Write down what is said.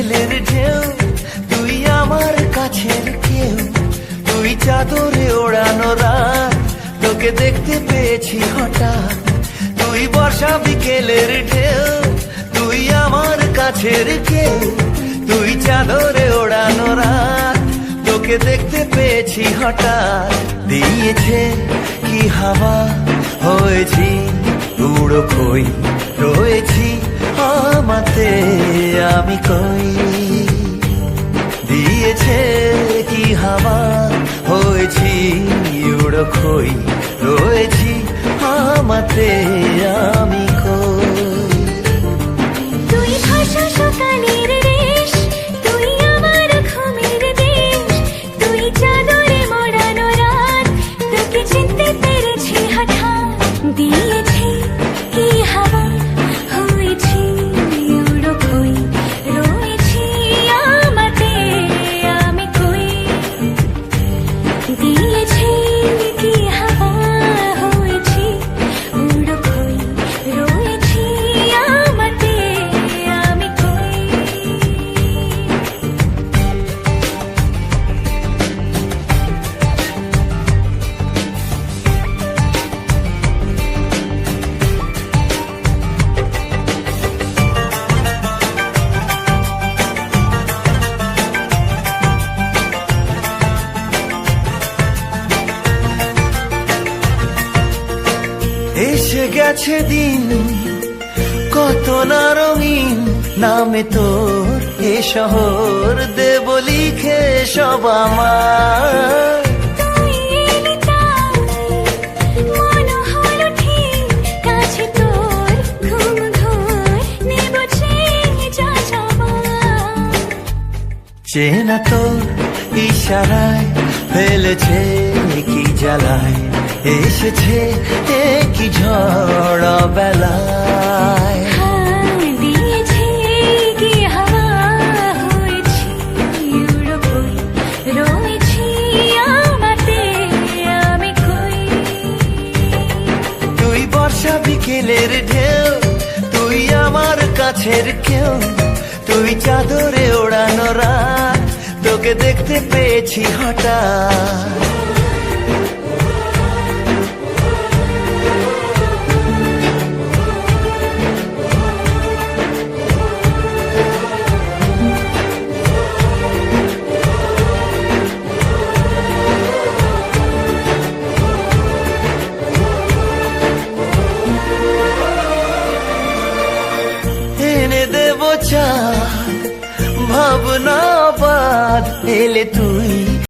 বিকেলের ঢেউ, তুই আমার কাছের কেউ, তুই চাদরে ওড়ানো রাত, তোকে দেখতে পেয়েছি হঠাৎ। তুই বর্ষা বিকেলের ঢেউ, তুই আমার কাছের কেউ, তুই চাদরে ওড়ানো রাত, তোকে দেখতে পেয়েছি হঠাৎ। দিয়েছে কি হাওয়া, হয়েছি উড়ো খই, রয়েছি আমাতে আমি কই। দিয়েছে কি হাওয়া, হয়েছি উড়ো খই, রয়েছি আমাতে আমি কই। তুই ভাষা সকালের রেশ, তুই আমার ঘুমের দেশ, তুই চাদরে মোড়ানো রাত, তোকে চিনতে পেরেছি হঠাৎ। দিয়েছি কি হাওয়া, হয়েছি উড়ো খই, রয়েছি আমাতে আমি কই। দিয়েছি কি হাওয়া, হয়েছি উড়ো খই, রয়েছি আমাতে আমি কই। এসে গেছে দিন কত না রঙিন, নামে তোর এ শহর দেব লিখে সব আমার। তুই এলি তাই মন হলো ঠিক, কাছে তোর ঘুম ঘোর নেব চেয়ে যা যাবার। চেনা তোর ইশারায় ফেলেছে কি জ্বালায়, এসেছে কি ঝড় বেলায়। দিয়েছি কি হাওয়া, হয়েছি উড়ো খই, রয়েছি আমাতে আমি কই। তুই বর্ষা বিকেলের ঢেউ, তুই আমার কাছের কেউ, তুই চাদরে ওড়ানো রাত, তোকে দেখতে পেয়েছি হঠাৎ। এনে দেব চাঁদ, ভাবনা বাদ এলে তুই